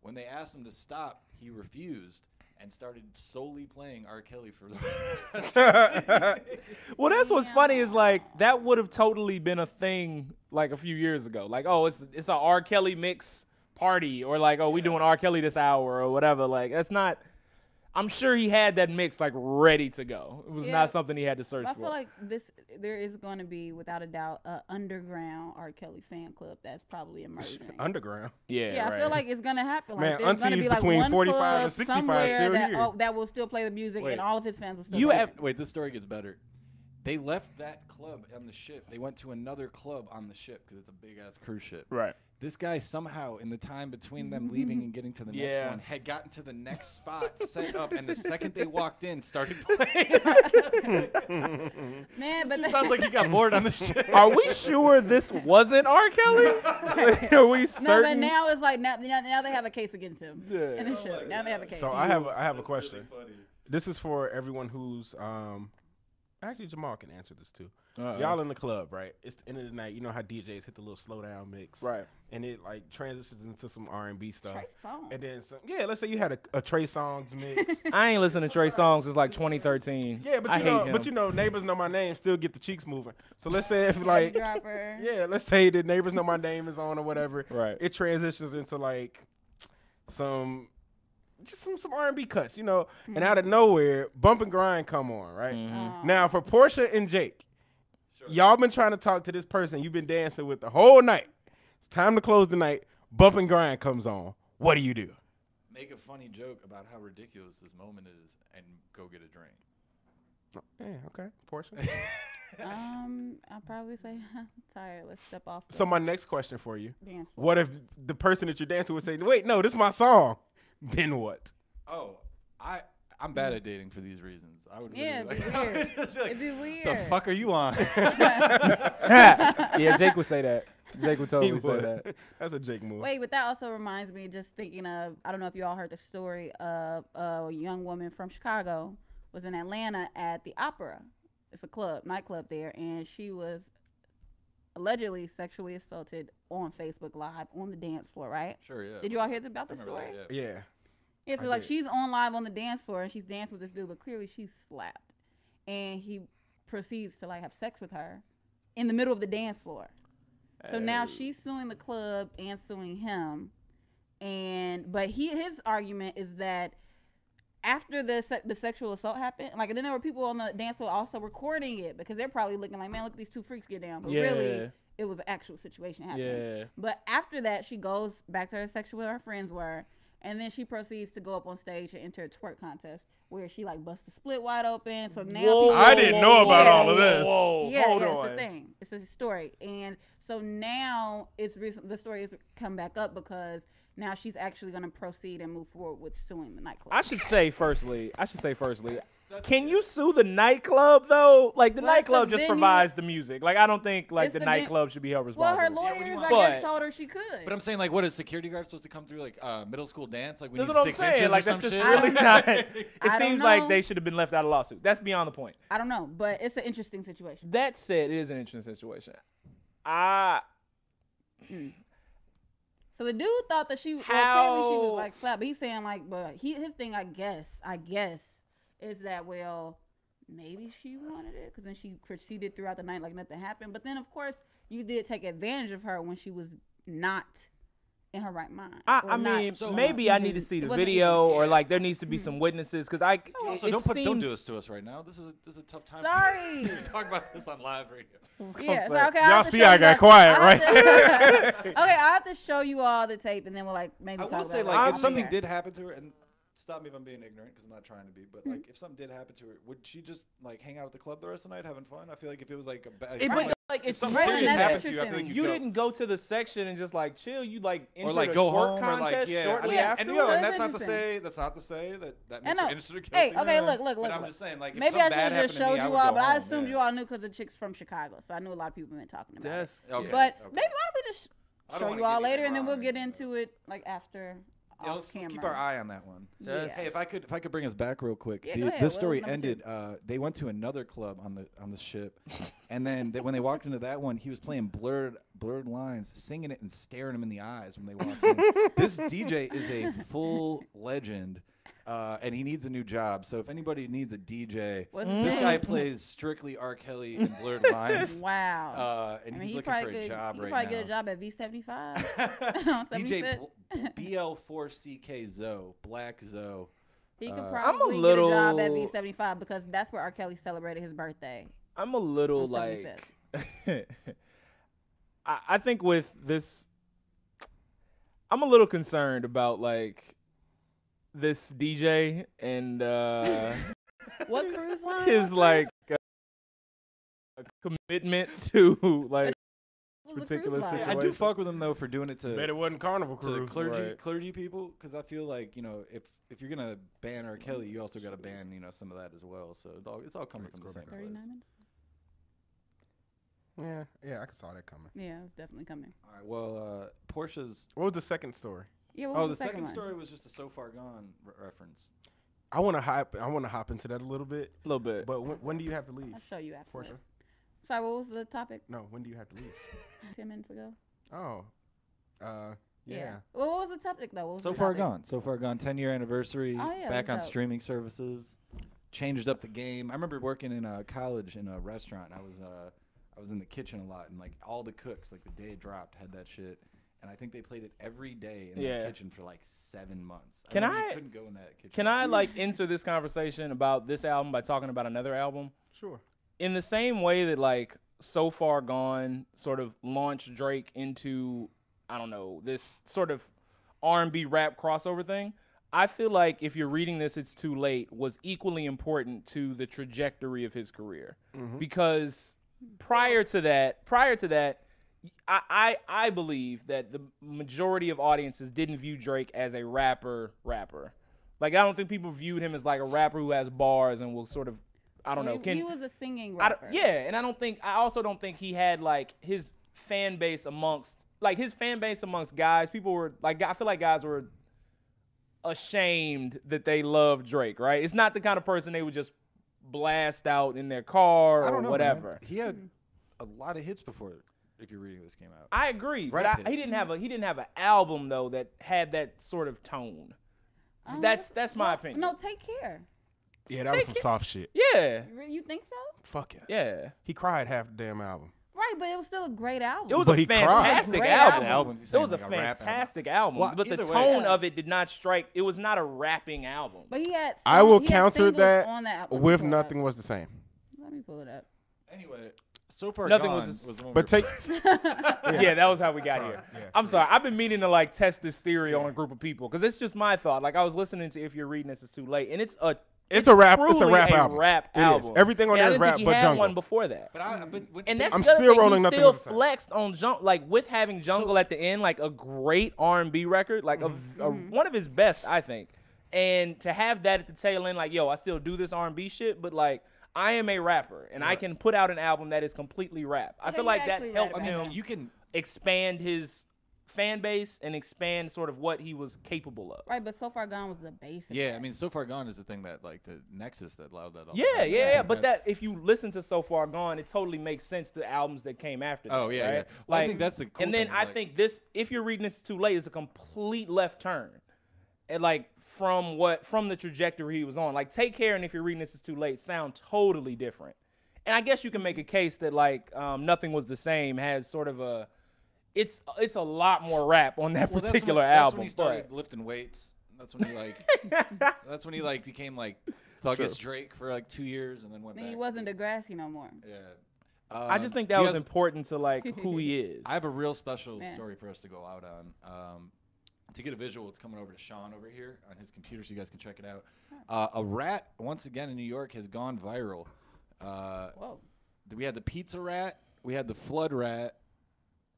When they asked him to stop, he refused and started solely playing R. Kelly for the Well, that's what's funny is like that would have totally been a thing like a few years ago. Like, oh, it's a R. Kelly mix party, or like, oh, we doing R. Kelly this hour or whatever. Like, that's not. I'm sure he had that mix like ready to go. It was not something he had to search I for. feel like there is going to be, without a doubt, an underground R. Kelly fan club that's probably emerging. Underground. Yeah, I feel like it's gonna happen. Like, Man, there's gonna aunties be like between one 45 club and 65 somewhere still that, here. that will still play the music, Wait. and all of his fans will still. You play have- it. Wait, this story gets better. They left that club on the ship. They went to another club on the ship because it's a big ass cruise ship. Right. This guy somehow, in the time between them leaving and getting to the next one, had gotten to the next spot, set up, and the second they walked in, started playing. Man, but It sounds like he got bored on the ship. Are we sure this wasn't R. Kelly? Are we no, certain? but now it's like now they have a case against him in the show. Now they have a case. So I have a question. This is for everyone who's actually Jamal can answer this too. Y'all in the club, right? It's the end of the night. You know how DJs hit the little slow down mix, Right. And it like transitions into some R&B stuff. Trey Songz. And then some. Yeah, let's say you had a Trey Songz mix. I ain't listened to Trey Songz since like 2013. Yeah, but I you hate know, him. neighbors know my name. Still get the cheeks moving. So let's say if like, Dropper. yeah, let's say the neighbors know my name is on or whatever. Right. It transitions into like some R&B cuts, you know, and out of nowhere, Bump and Grind come on, right? Oh. Now for Portia and Jake, y'all been trying to talk to this person you've been dancing with the whole night. It's time to close the night. Bump and Grind comes on. What do you do? Make a funny joke about how ridiculous this moment is and go get a drink. Yeah, okay, Portia. I'll probably say I'm tired. Let's step off. So my next question for you: dance floor. what if the person that you're dancing with say, "Wait, no, this is my song"? Then what? Oh, I'm bad at dating for these reasons. I would Yeah, really it'd be I would weird. just be like, It'd be weird. the fuck are you on? Yeah, Jake would say that. Jake would totally He say would. that. That's a Jake move. Wait, but that also reminds me, just thinking of, I don't know if you all heard the story of a young woman from Chicago was in Atlanta at the Opera. It's a nightclub there, and she was allegedly sexually assaulted on Facebook Live on the dance floor, right? Sure, yeah. Did you all hear about this Remember story? that, yeah. Yeah. Yeah, so I like did. she's on live on the dance floor and she's dancing with this dude, but clearly she's slapped. And he proceeds to like have sex with her in the middle of the dance floor. So now she's suing the club and suing him. But his argument is that after the sexual assault happened, like, and then there were people on the dance floor also recording it because they're probably looking like, man, look at these two freaks get down. But really, it was an actual situation happening. Yeah. But after that, she goes back to her section where her friends were, and then she proceeds to go up on stage and enter a twerk contest where she like busts a split wide open. So now people, I didn't know about all of this. Whoa, yeah, hold yeah, on. it's a thing. It's a story, and so now the story has come back up because now she's actually going to proceed and move forward with suing the nightclub. I should say firstly, can you sue the nightclub though? Like the Well, it's nightclub the just venue. provides the music. Like I don't think like It's the the ven- nightclub should be held well, responsible. her what do you lawyers, want? I guess, But- told her she could. But I'm saying, like, what is security guard supposed to come through, like, middle school dance? Like, we That's need what I'm 6 saying. inches Like or some that's just shit? really not. It I don't seems like know. they should have been left out of lawsuit. That's beyond the point. I don't know, but it's an interesting situation. That said, it is an interesting situation. So the dude thought that well, apparently she was like slapped. But he's saying like, but his thing, I guess, is that maybe she wanted it because then she proceeded throughout the night like nothing happened. But then of course you did take advantage of her when she was not in her right mind. I mean, maybe I need to see the video, or like there needs to be some witnesses because I. Also, don't do this to us right now. This is a tough time. Sorry, to talk about this on live radio. Yeah, so, okay. Y'all see, I got quiet, right? Okay, I have to show you all the tape, and then we'll like maybe. I talk will say, about like, it. if something did happen to her, and stop me if I'm being ignorant, because I'm not trying to be, but like, if something did happen to her, would she just like hang out at the club the rest of the night having fun? I feel like if it was like if something serious happened to you, I feel like you didn't go to the section and just like chill. You like or like go home or like shortly and that's not to say that makes you innocent or guilty. Hey, okay, look. But I'm just saying, like, if maybe I something should bad have just happened to showed me, I you would all, go but I home, assumed you all knew because the chick's from Chicago, so I knew a lot of people have been talking about it. Okay. But okay. maybe why don't we just show you all later, and then we'll get into it like after. Yeah, let's keep our eye on that one. Yeah. Hey, if I could bring us back real quick. Yeah, go ahead. This What story was number ended. They went to another club on the ship, and then when they walked into that one, he was playing blurred lines, singing it and staring him in the eyes when they walked in. This DJ is a full legend. And he needs a new job. So if anybody needs a DJ, this guy plays strictly R. Kelly and Blurred Lines. Wow. And he's looking for a job right now. He probably get a job at V75. DJ BL4CK Zoe, Black Zoe. He could probably get a job at V75 because that's where R. Kelly celebrated his birthday. I'm a little like, I think with this, I'm a little concerned about like this DJ and what cruise line? His like a commitment to like this particular situation. I do fuck with him though for doing it to. Bet it wasn't Carnival Cruise. Clergy people, because I feel like if you're gonna ban R. Kelly, you also got to ban some of that as well. So it's all coming from the same place. Yeah, I saw that coming. Yeah, it's definitely coming. All right, well, Portia's. What was the second story? Yeah, the second story was just a So Far Gone reference. I want to hop into that a little bit. A little bit. But when do you have to leave? I'll show you after. Portia? Sorry, what was the topic? No, when do you have to leave? 10 minutes ago. Oh, yeah. Well, what was the topic though? So Far Gone. So Far Gone. 10-year anniversary. Oh, yeah, back on streaming services. Changed up the game. I remember working in college in a restaurant. I was in the kitchen a lot, and like all the cooks, like the day it dropped, had that shit. And I think they played it every day in the kitchen for like 7 months. You couldn't go in that kitchen. Can I like enter this conversation about this album by talking about another album? Sure. In the same way that like So Far Gone sort of launched Drake into, I don't know, this sort of R&B rap crossover thing, I feel like if you're reading this, It's Too Late was equally important to the trajectory of his career. Mm-hmm. Because prior to that, I believe that the majority of audiences didn't view Drake as a rapper. Like, I don't think people viewed him as like a rapper who has bars and will sort of, I don't know. He was a singing rapper. And I also don't think he had like his fan base amongst guys. People were like, I feel like guys were ashamed that they loved Drake, right? It's not the kind of person they would just blast out in their car or whatever. Man. He had a lot of hits before. If you're reading this came out, I agree, but he didn't have an album though that had that sort of tone. That's my opinion. No, Take Care. Yeah, that was some soft shit. Yeah. You think so? Fuck yeah. Yeah. He cried half the damn album. Right, but it was still a great album. It was a fantastic album. It was a fantastic album, well, but the tone of it did not strike. It was not a rapping album. But he had. I will counter that on that album with Nothing Was the Same. Let me pull it up. Anyway. So Far Nothing Gone was the one. But take. Yeah, that was how we got here. Yeah. I'm sorry. I've been meaning to like test this theory on a group of people because it's just my thought. Like I was listening to If You're Reading This, It's Too Late, and it's a rap album. It is. Everything on there is rap, but had Jungle. one before that. And that's I'm the other still thing, rolling he Nothing still Was the Same. flexed on like with having Jungle at the end, like a great R&B record, like one of his best, I think. And to have that at the tail end, like, yo, I still do this R&B shit, but like I am a rapper, and I can put out an album that is completely rap. I feel like that helped him expand his fan base and expand sort of what he was capable of. Right, but So Far Gone was the base. Yeah, I mean, So Far Gone is the thing that, like, the nexus that allowed that. Yeah. But that if you listen to So Far Gone, it totally makes sense to albums that came after that. Oh, yeah, right? yeah. Well, I think that's the cool and then thing, I like- think this, if you're reading this too late, is a complete left turn. And like from the trajectory he was on. Like Take Care and If You're Reading This Is Too Late sound totally different. And I guess you can make a case that like Nothing Was the Same has sort of a it's a lot more rap on that particular album. That's when he started lifting weights. That's when he like became like Thuggish Drake for like 2 years and then went I back. mean, he wasn't Degrassi no more. Yeah. I just think that do you was guys- important to like who he is. I have a real special Man. story for us to go out on. To get a visual, it's coming over to Shawn over here on his computer, so you guys can check it out. A rat, once again in New York, has gone viral. Whoa. We had the pizza rat, we had the flood rat,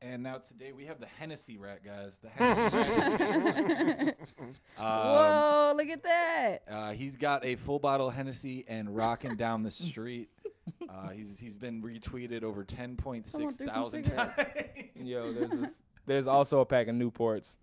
and now today we have the Hennessy rat, guys. The Hennessy rat. Whoa, look at that. He's got a full bottle of Hennessy and rocking down the street. He's been retweeted over 10.6 thousand times. Yo, there's also a pack of Newports.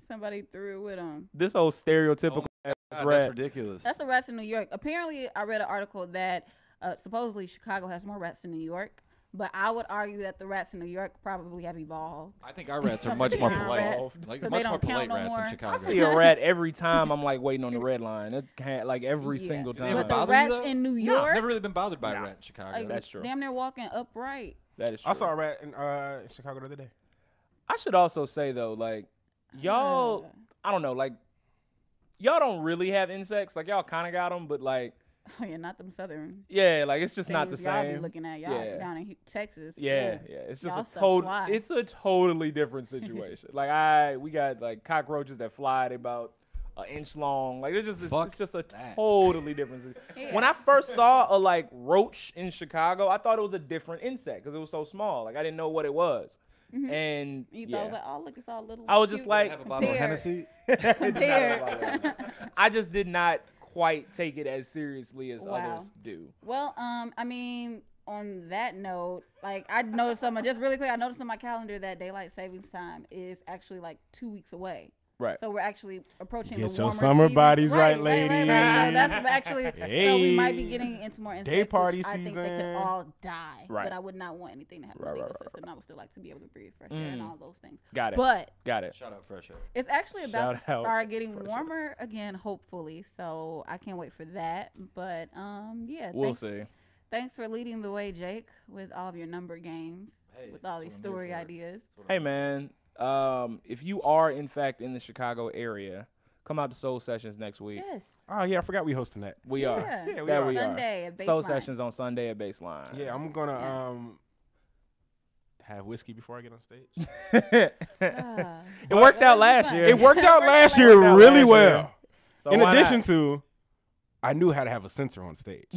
Somebody threw it with him. This whole stereotypical ass God, rat. that's ridiculous. That's the rats in New York. Apparently, I read an article that supposedly Chicago has more rats than New York. But I would argue that the rats in New York probably have evolved. I think our rats are Some much more town polite. rats, Like so much they more don't count polite no rats more. in I Chicago. see a rat every time I'm like waiting on the red line. It can't like every Yeah. single Do they ever time. But the bother you, rats though? in New No, York, I've never really been bothered by a Nah. rat in Chicago. like, That's true. damn near walking upright. That is true. I saw a rat in Chicago the other day. I should also say though, like y'all, I don't know, like y'all don't really have insects. Like y'all kind of got them, but like Oh yeah, not them southern. yeah, like it's just not the things y'all same. be looking at y'all Yeah. down in Texas. Yeah, Ooh. yeah. It's Y'all just stuff fly. it's a totally different situation. Like we got like cockroaches that fly, they about an inch long. Like it's just a that. totally different situation. Yeah. When I first saw a like roach in Chicago, I thought it was a different insect because it was so small. Like I didn't know what it was. And You thought yeah. I was like, oh look, it's all little. I was just cute. like- Have a bottle of Compare. Hennessy. Compared. I just did not quite take it as seriously as Wow. others do. Well, I mean, on that note, like I noticed just really quick, I noticed on my calendar that daylight savings time is actually like 2 weeks away. Right. So we're actually approaching Get the your warmer summer season. bodies right, So ladies. that's actually so we might be Hey. getting into more insects. Day which party I think they could season. all die. Right. But I would not want anything to happen Right, to the right, ecosystem. I would still like to be able to breathe fresh air and all those things. Got it. But Got it. Shout out Fresh Air. it's actually about Shout to out start getting Fresh Air. warmer again, hopefully. So I can't wait for that. But yeah, We'll thanks, see. thanks for leading the way, Jake, with all of your number games, Hey, with all that's these what I'm here story for. ideas. Hey man, if you are in fact in the Chicago area, come out to Soul Sessions next week. Yes. Oh yeah, I forgot we hosting that. We are. Yeah. Yeah, we That are. we Sunday are. at Soul Baseline. Sessions on Sunday at Baseline. Yeah, I'm gonna Yeah. have whiskey before I get on stage. It worked out last year. It worked out last It year worked out really last well. year. So In why addition not? to, I knew how to have a censor on stage.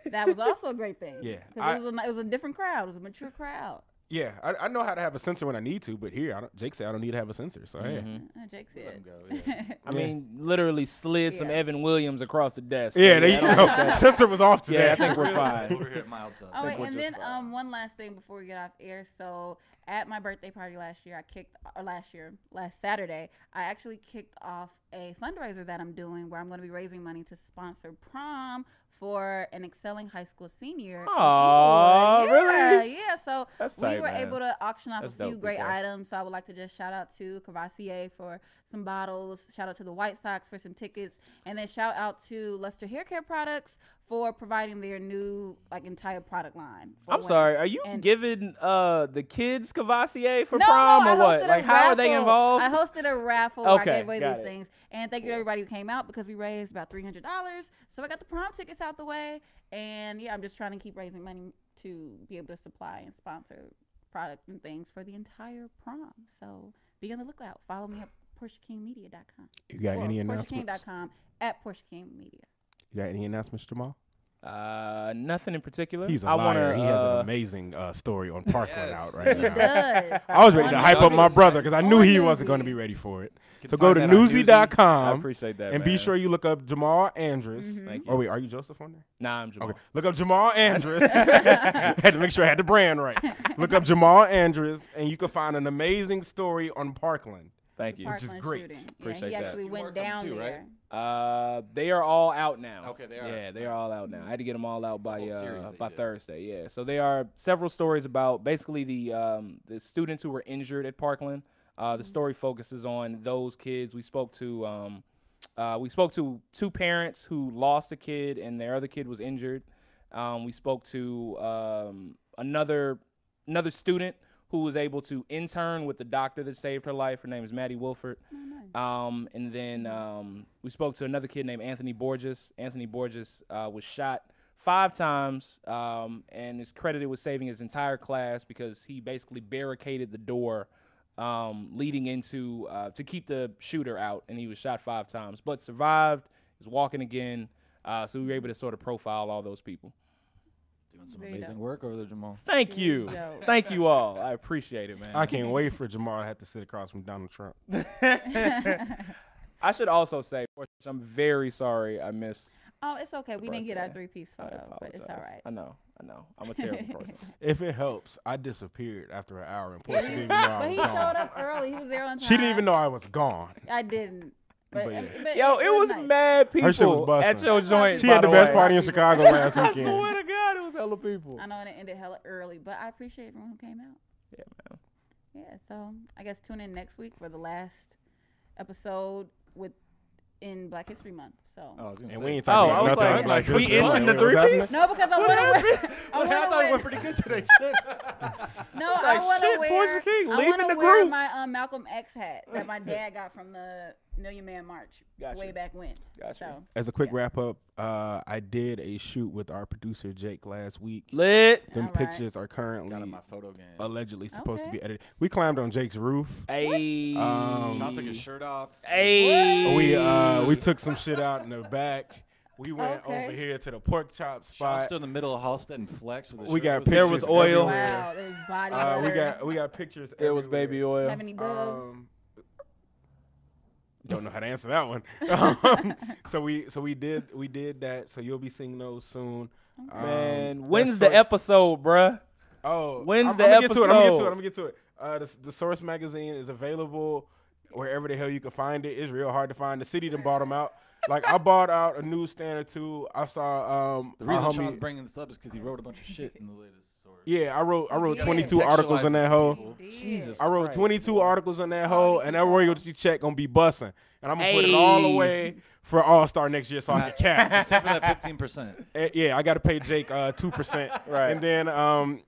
That was also a great thing. Yeah, 'Cause it was a different crowd. It was a mature crowd. Yeah, I know how to have a censor when I need to, but here, Jake said I don't need to have a censor. So hey, Jake Let said. him go. Yeah. I mean, literally slid some Yeah. Evan Williams across the desk. So, yeah, there you I don't go. think that's- Censor was off today. Yeah, I think we're fine. Over here at Mild Sauce. Oh, wait, we're and just then fine. one last thing before we get off air. So at my birthday party last Saturday, I actually kicked off a fundraiser that I'm doing where I'm going to be raising money to sponsor prom for an excelling high school senior. in Aw, Inglewood. Yeah, really? yeah. So That's we tight, were man. able to auction off That's a few dope, great BK. items. So I would like to just shout out to Cavassier for some bottles. Shout out to the White Sox for some tickets. And then shout out to Luster Hair Care Products for providing their new entire product line. for I'm women. sorry. Are you And- giving the kids Cavassier for No, prom no, or I what? hosted a Like, how are they raffle. involved? I hosted a raffle where I Okay, gave away got these it. things. And thank you to everybody who came out because we raised about $300. So I got the prom tickets out the way. And yeah, I'm just trying to keep raising money to be able to supply and sponsor product and things for the entire prom. So be on the lookout. Follow me at PortiaKingMedia.com. You got any announcements? PortiaKing.com at PortiaKingMedia. You got any announcements, Jamal? Nothing in particular. He's a I liar. wanna, He has an amazing story on Parkland Yes. out right He now. does. I was ready to On hype up my Newsy. brother because I knew On he wasn't going to Newsy. be ready for it. Can So find go to that on Newsy. I newsy.com appreciate that, and man. be sure you look up Jamal Andrews. Thank you. Oh, wait, are you Joseph on there? Nah, I'm Jamal. Okay. Look up Jamal Andrews. Had to make sure I had the brand right. Look up Jamal Andrews, and you can find an amazing story on Parkland. Thank you. Which is Parkland great. shooting. Appreciate yeah, he that. actually You went worked them down too, there. right? They are all out now. Okay, they are. Yeah, they are all out now. I had to get them all out by whole series that you by did. Thursday. Yeah, so there are several stories about basically the students who were injured at Parkland. The story focuses on those kids. We spoke to two parents who lost a kid and their other kid was injured. We spoke to another student who was able to intern with the doctor that saved her life. Her name is Maddie Wilford. And then we spoke to another kid named Anthony Borges. Anthony Borges was shot 5 times and is credited with saving his entire class because he basically barricaded the door leading into to keep the shooter out, and he was shot 5 times, but survived. He's walking again. So we were able to sort of profile all those people. Doing some Very amazing dope. work over there, Jamal. Thank you. dope. Thank you all. I appreciate it, man. I can't wait for Jamal to have to sit across from Donald Trump. I should also say, I'm very sorry I missed. Oh, it's okay. We didn't get our birthday. 3-piece I photo, but it's all apologize. right. I know. I'm a terrible person. If it helps, I disappeared after an hour and Portia didn't even know I But was he showed gone. up early. He was there on time. She didn't even know I was gone. I didn't. But, But yeah. but Yo, it was nice. mad people Her shit was busting. at your joint. She had the by best way. party in Chicago last I weekend. swear to God, it was hella people. I know, and it ended hella early, but I appreciate everyone who came out. Yeah, man. Yeah, so I guess tune in next week for the last episode in Black History Month. So Oh, I was gonna And say. we ain't talking I about was nothing like, like we this. ending the What's happening? three-piece? no, because I want to wear. I I thought it want went pretty good today. Shit. No, Like, I want to shit, wear. Portia King, I leaving want the to wear group. my Malcolm X hat that my dad got from the Million Man March Gotcha. way back when. Gotcha. So As a quick Yeah. wrap up, I did a shoot with our producer Jake last week. Lit. Them All right. pictures are currently Got in my photo game. allegedly supposed to Okay. be edited. We climbed on Jake's roof. Hey. Sean took his shirt off. Hey. We took some shit out in the back. We went Okay. over here to the pork chop Sean spot. stood in the middle of Halstead and Flex with his We shirt got was- There pictures was oil. everywhere. wow, there's body. We got pictures. There was everywhere. baby oil. Have any doves? Don't know how to answer that one. So we did that. So you'll be seeing those soon. Man, that when's the source- episode, bruh? Oh, When's I'm the gonna get to it. I'm episode? gonna get to it. The Source magazine is available wherever the hell you can find it. It's real hard to find. The city done bought them out. Like I bought out a newsstand or two. I saw The our reason homie- Sean's bringing this up is because he wrote a bunch of shit in the latest source. Yeah, I wrote Yeah. 22 articles on that hoe. Jesus. I wrote Christ, 22 boy. articles on that Oh, hoe, these and that people. royalty check gonna be bussing. And I'm gonna put it all Hey. away for All Star next year, so I can cap. Except for that 15%. Yeah, I got to pay Jake 2%. Right. And then,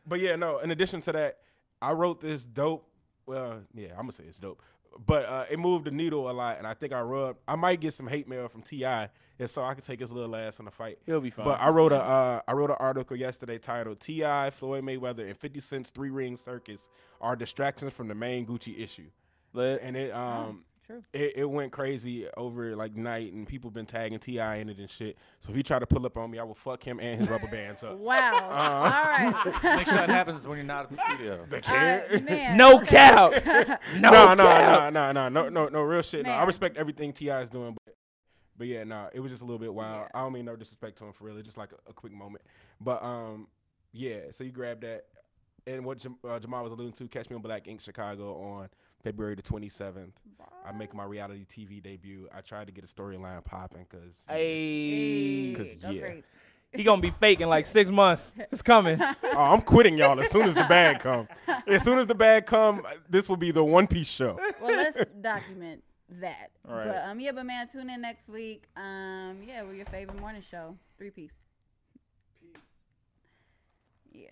but yeah, no. In addition to that, I wrote this dope. Well, yeah, I'm gonna say it's dope. But it moved the needle a lot, and I think I might get some hate mail from T.I. if so I can take his little ass in the fight. He'll be fine. But I wrote an article yesterday titled "T.I., Floyd Mayweather, and 50 Cent's Three-Ring Circus are distractions from the main Gucci issue." Lit. And it True. it went crazy over like night, and people been tagging T.I. in it and shit. So if he try to pull up on me, I will fuck him and his rubber bands up. Wow. All right. Make sure that happens when you're not at the studio. They All care. right, man. No okay. cap. No, real shit. No, I Man. respect everything T.I. is doing, but yeah, no, it was just a little bit wild. Yeah. I don't mean no disrespect to him for real. It's just like a quick moment. But yeah. So you grab that, and what Jamal was alluding to, Catch Me on Black Ink Chicago on February the 27th. I make my reality TV debut. I tried to get a storyline popping because Hey. 'Cause, Go yeah. great. He gonna be fake in like 6 months. It's coming. I'm quitting y'all as soon as the bag come. As soon as the bag come, this will be the One Piece show. Well, let's document that. All right. But yeah, but man, tune in next week. Yeah, we're your favorite morning show, 3-piece. Peace. Yeah.